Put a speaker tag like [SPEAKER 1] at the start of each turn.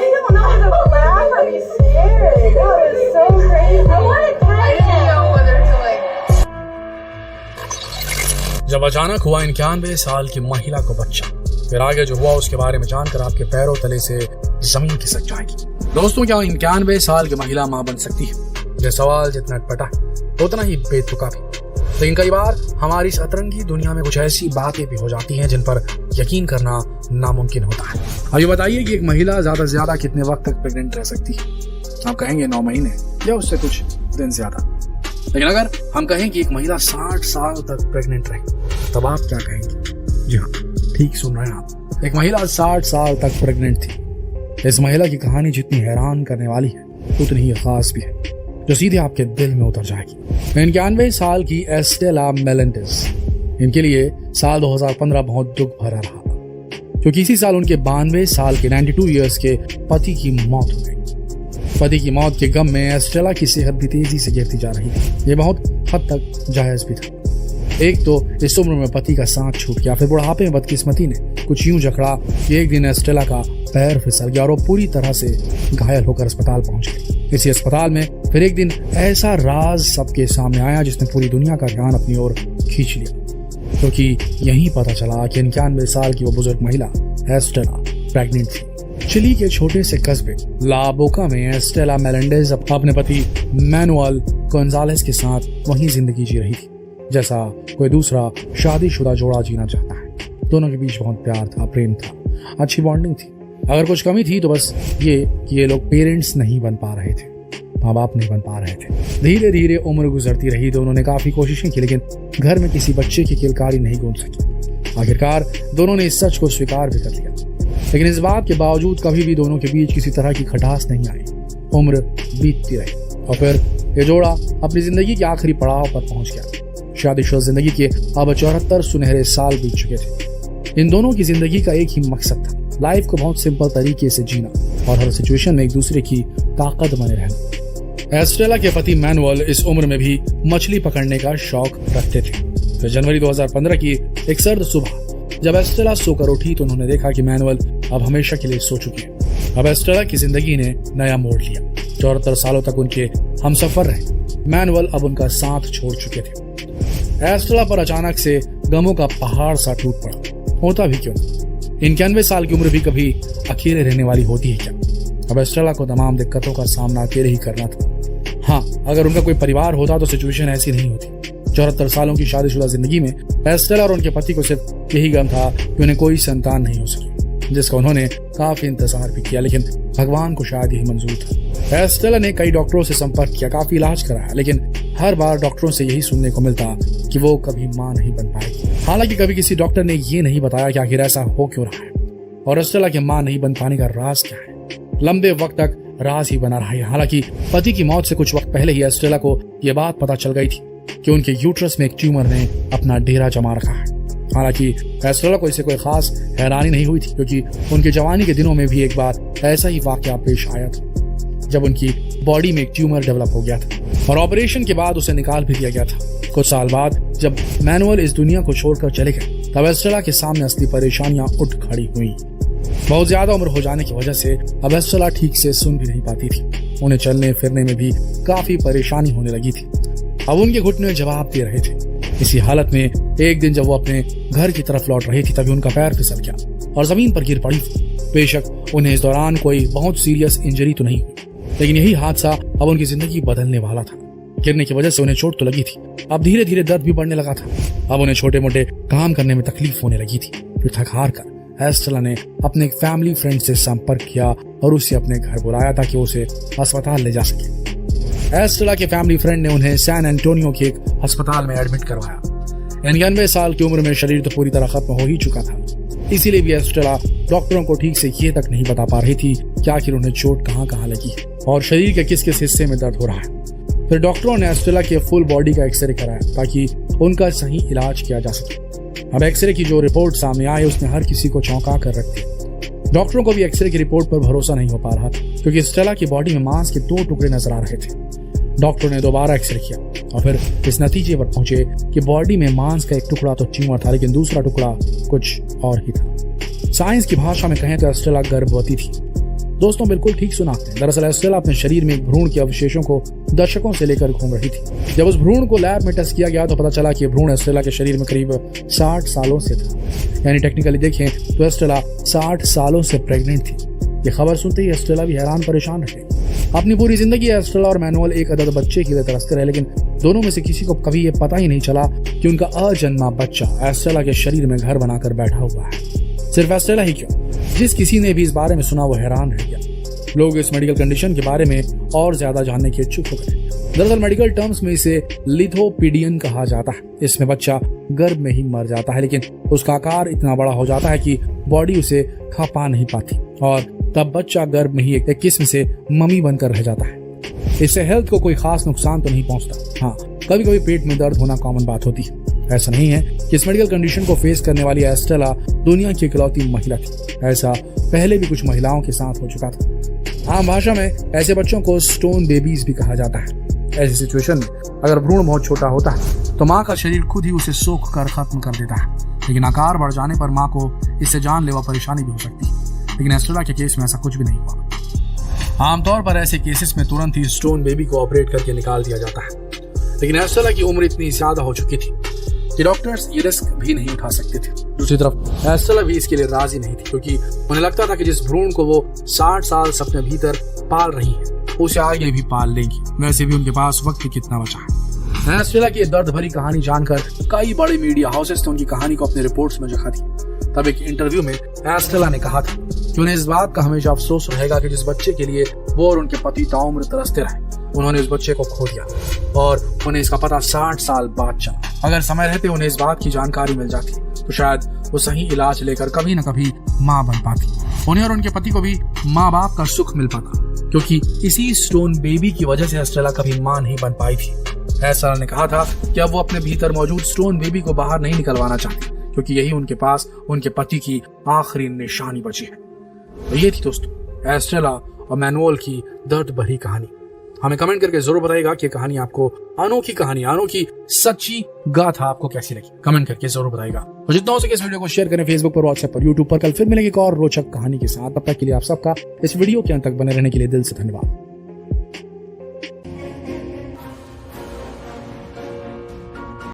[SPEAKER 1] don't know how to laugh. I'm scared. That was so crazy. I want to try it. I don't know whether to like.
[SPEAKER 2] जब अचानक हुआ 91 साल की महिला को बच्चा, फिर आगे जो हुआ उसके बारे में जानकर आपके पैरों तले से जमीन खिसक जाएगी। दोस्तों, क्या 91 साल की महिला मां बन सकती है? यह सवाल जितना अटपटा है उतना ही बेतुका भी। लेकिन कई बार हमारी इस अतरंगी दुनिया में कुछ ऐसी बातें भी हो जाती हैं जिन पर यकीन करना नामुमकिन होता है। अब ये बताइए कि एक महिला ज्यादा से ज्यादा कितने वक्त तक प्रेग्नेंट रह सकती है? आप कहेंगे 9 महीने या उससे कुछ दिन ज्यादा। लेकिन अगर हम कहें कि एक महिला 60 साल तक प्रेग्नेंट रहे, तब आप क्या कहेंगे? जी हाँ, ठीक सुन रहे हैं आप। एक महिला 60 साल तक प्रेग्नेंट थी। इस महिला की कहानी जितनी हैरान करने वाली है उतनी ही खास भी है, जो सीधे आपके दिल में उतर जाएगी। 91 साल की एस्टेला मेलेंडेज, इनके लिए साल 2015 बहुत दुख भरा रहा, क्योंकि इसी साल उनके 92 साल के 92 इयर्स के पति की मौत हो गई। पति की मौत के गम में एस्टेला की सेहत भी तेजी से गिरती जा रही थी। ये बहुत हद तक जायज भी था। एक तो इस उम्र में पति का साथ छूट गया, फिर बुढ़ापे में बदकिस्मती ने कुछ यूं जकड़ा कि एक दिन एस्टेला का पैर फिसल गया और वो पूरी तरह से घायल होकर अस्पताल पहुंच गई। इसी अस्पताल में फिर एक दिन ऐसा राज सबके सामने आया जिसने पूरी दुनिया का ध्यान अपनी ओर खींच लिया, क्योंकि यही पता चला कि 91 साल की वो बुजुर्ग महिला एस्टेला प्रेग्नेंट थी। चिली के छोटे से कस्बे ला बोका में एस्टेला मेलेंडेज अपने पति मैनुअल गोंजालेस के साथ वही जिंदगी जी रही थी जैसा कोई दूसरा शादीशुदा जोड़ा जीना चाहता है। दोनों के बीच बहुत प्यार था, प्रेम था, अच्छी बॉन्डिंग थी। अगर कुछ कमी थी तो बस ये कि ये लोग पेरेंट्स नहीं बन पा रहे थे, माँ बाप नहीं बन पा रहे थे। धीरे धीरे उम्र गुजरती रही, दोनों ने काफी कोशिशें की, लेकिन घर में किसी बच्चे की किलकारी नहीं गूंज सकी। आखिरकार दोनों ने इस सच को स्वीकार भी कर लिया, लेकिन इस बात के बावजूद कभी भी दोनों के बीच किसी तरह की खटास नहीं आई। उम्र बीतती रही और फिर ये जोड़ा अपनी जिंदगी के आखिरी पड़ाव पर पहुंच गया। शादीशुदा जिंदगी के अब 74 सुनहरे साल बीत चुके थे। इन दोनों की जिंदगी का एक ही मकसद था, लाइफ को बहुत सिंपल तरीके से जीना और हर सिचुएशन में एक दूसरे की ताकत बने रहना। एस्टेला के पति मैनुअल इस उम्र में भी मछली पकड़ने का शौक रखते थे। फिर जनवरी 2015 की एक सर्द सुबह जब एस्टेला सोकर उठी तो उन्होंने देखा कि मैनुअल अब हमेशा के लिए सो चुके हैं। अब एस्टेला की जिंदगी ने नया मोड़ लिया। 74 सालों तक उनके हमसफर रहे मैनुअल अब उनका साथ छोड़ चुके थे। एस्टेला पर अचानक से गमों का पहाड़ सा टूट पड़ा। होता भी क्यों, 91 साल की उम्र भी कभी अकेले रहने वाली होती है क्या? अब एस्टेला को तमाम दिक्कतों का सामना अकेले ही करना था। हाँ, अगर उनका कोई परिवार होता तो सिचुएशन ऐसी नहीं होती। 74 सालों की शादीशुदा जिंदगी में एस्टेला और उनके पति को सिर्फ यही गम था कि उन्हें कोई संतान नहीं हो सकी, जिसका उन्होंने काफी इंतजार भी किया, लेकिन भगवान को शायद यही मंजूर था। एस्टेला ने कई डॉक्टरों से संपर्क किया, काफी इलाज कराया, लेकिन हर बार डॉक्टरों से यही सुनने को मिलता कि वो कभी मां नहीं बन पाएगी। हालांकि कभी किसी डॉक्टर ने ये नहीं बताया कि आखिर ऐसा हो क्यों रहा है और एस्टेला के मां नहीं बन पाने का राज क्या है। लंबे वक्त तक राज ही बना रहा है। हालांकि पति की मौत से कुछ वक्त पहले ही एस्टेला को यह बात पता चल गई थी कि उनके यूट्रस में एक ट्यूमर ने अपना डेरा जमा रखा है। हालांकि एस्टेला को इससे कोई खास हैरानी नहीं हुई थी, क्योंकि उनके जवानी के दिनों में भी एक बार ऐसा ही वाकया पेश आया था जब उनकी बॉडी में एक ट्यूमर डेवलप हो गया था और ऑपरेशन के बाद उसे निकाल भी दिया गया था। कुछ साल बाद जब मैनुअल इस दुनिया को छोड़कर चले गए तब एस्टेला के सामने असली परेशानियां उठ खड़ी हुई। बहुत ज्यादा उम्र हो जाने की वजह से अब एस्टेला ठीक से सुन भी नहीं पाती थी। उन्हें चलने फिरने में भी काफी परेशानी होने लगी थी। अब उनके घुटने जवाब दे रहे थे। इसी हालत में एक दिन जब वो अपने घर की तरफ लौट रही थी तभी उनका पैर फिसल गया और जमीन पर गिर पड़ी। बेशक उन्हें इस दौरान कोई बहुत सीरियस इंजरी तो नहीं हुई, लेकिन यही हादसा अब उनकी जिंदगी बदलने वाला था। गिरने की वजह से उन्हें चोट तो लगी थी, अब धीरे धीरे दर्द भी बढ़ने लगा था। अब उन्हें छोटे मोटे काम करने में तकलीफ होने लगी थी। फिर थक हार कर एस्टेला ने अपने एक फैमिली फ्रेंड से संपर्क किया और उसे अपने घर बुलाया ताकि उसे अस्पताल ले जा सके। एस्टेला के फैमिली फ्रेंड ने उन्हें सैन एंटोनियो के एक अस्पताल में एडमिट करवाया। 91 साल की उम्र में शरीर तो पूरी तरह खत्म हो ही चुका था, इसीलिए भी एस्टेला डॉक्टरों को ठीक से ये तक नहीं बता पा रही थी कि आखिर उन्हें चोट कहाँ लगी है और शरीर के किस किस हिस्से में दर्द हो रहा है। फिर डॉक्टरों ने एस्टेला के फुल बॉडी का एक्सरे कराया ताकि उनका सही इलाज किया जा सके। अब एक्सरे की जो रिपोर्ट सामने आई उसने हर किसी को चौंका कर रख दिया। डॉक्टरों को भी एक्सरे की रिपोर्ट पर भरोसा नहीं हो पा रहा था, क्योंकि एस्टेला की बॉडी में मांस के 2 टुकड़े नजर आ रहे थे। डॉक्टर ने दोबारा एक्सरे किया और फिर इस नतीजे पर पहुंचे कि बॉडी में मांस का एक टुकड़ा तो ट्यूमर था, लेकिन दूसरा टुकड़ा कुछ और ही था। साइंस की भाषा में कहें तो एस्टेला गर्भवती थी। दोस्तों, बिल्कुल ठीक सुना आपने। दरअसल एस्टेला अपने शरीर में एक भ्रूण के अवशेषों को दशकों से लेकर घूम रही थी। जब उस भ्रूण को लैब में टेस्ट किया गया तो पता चला कि ये भ्रूण एस्टेला के शरीर में करीब 60 सालों से था। यानी टेक्निकली देखें तो एस्टेला 60 सालों से प्रेग्नेंट थी। ये खबर सुनते ही एस्टेला भी हैरान परेशान रह गई। अपनी पूरी जिंदगी एस्टेला और मैनुअल एक अदद बच्चे के लिए तरसते रहे, लेकिन दोनों में से किसी को कभी ये पता ही नहीं चला कि उनका अजन्मा बच्चा एस्टेला के शरीर में घर बनाकर बैठा हुआ है। सिर्फ एस्टेला ही क्यों, जिस किसी ने भी इस बारे में सुना वो हैरान रह गया। लोग इस मेडिकल कंडीशन के बारे में और ज्यादा जानने के इच्छुक हो गए। दरअसल मेडिकल टर्म्स में इसे लिथोपीडियन कहा जाता है। इसमें बच्चा गर्भ में ही मर जाता है, लेकिन उसका आकार इतना बड़ा हो जाता है कि बॉडी उसे खा पा नहीं पाती और तब बच्चा गर्भ में ही एक किस्म से मम्मी बनकर रह जाता है। इससे हेल्थ को कोई खास नुकसान तो नहीं पहुंचता। हाँ, कभी कभी पेट में दर्द होना कॉमन बात होती है। ऐसा नहीं है कि इस मेडिकल कंडीशन को फेस करने वाली एस्टेला दुनिया की इकलौती महिला थी। ऐसा पहले भी कुछ महिलाओं के साथ हो चुका था। आम भाषा में ऐसे बच्चों को स्टोन बेबीज भी कहा जाता है। ऐसी सिचुएशन में अगर भ्रूण बहुत छोटा होता है तो माँ का शरीर खुद ही उसे सोख कर खत्म कर देता है, लेकिन आकार बढ़ जाने पर माँ को इससे जानलेवा परेशानी भी हो सकती है। लेकिन एस्टेला के केस में ऐसा कुछ भी नहीं हुआ। आमतौर पर ऐसे केसेस में तुरंत ही स्टोन बेबी को ऑपरेट करके निकाल दिया जाता है, लेकिन एस्टेला की उम्र इतनी ज्यादा हो चुकी थी कि डॉक्टर्स ये रिस्क भी नहीं उठा सकते थे। दूसरी तरफ एस्टेला भी इसके लिए राजी नहीं थी, क्योंकि उन्हें लगता था कि जिस भ्रूण को वो 60 साल से अपने भीतर पाल रही है उसे आगे भी पाल लेंगी। वैसे भी उनके पास वक्त कितना बचा है। एस्टेला की दर्द भरी कहानी जानकर कई बड़े मीडिया हाउसेस ने उनकी कहानी को अपने रिपोर्ट्स में जगह दी। तब एक इंटरव्यू में एस्टेला ने कहा था कि उन्हें इस बात का हमेशा अफसोस रहेगा कि जिस बच्चे के लिए वो और उनके पति ताउम्र तरसते रहे, उन्होंने उस बच्चे को खो दिया और उन्हें इसका पता 60 साल बाद चला। अगर समय रहते उन्हें इस बात की जानकारी मिल जाती तो शायद वो सही इलाज लेकर कभी न कभी माँ बन पाती। उन्हें और उनके पति को भी माँ बाप का सुख मिल पाता, क्योंकि इसी स्टोन बेबी की वजह से एस्टेला कभी माँ नहीं बन पाई थी। एस्टेला ने कहा था कि अब वो अपने भीतर मौजूद स्टोन बेबी को बाहर नहीं निकलवाना चाहती, क्योंकि यही उनके पास उनके पति की आखिरी निशानी बची है। तो ये थी दोस्तों एस्टेला और मैनुअल की दर्द भरी कहानी। हमें कमेंट करके जरूर बताइएगा कि कहानी आपको अनोखी कहानी, अनोखी सच्ची गाथा आपको कैसी लगी। कमेंट करके जरूर बताइएगा। तो जितना हो सके इस वीडियो को शेयर करें फेसबुक पर, व्हाट्सएप पर, यूट्यूब पर। कल फिर मिलेंगे एक और रोचक कहानी के साथ। तब तक के लिए आप सबका इस वीडियो के अंत तक बने रहने के लिए दिल से धन्यवाद।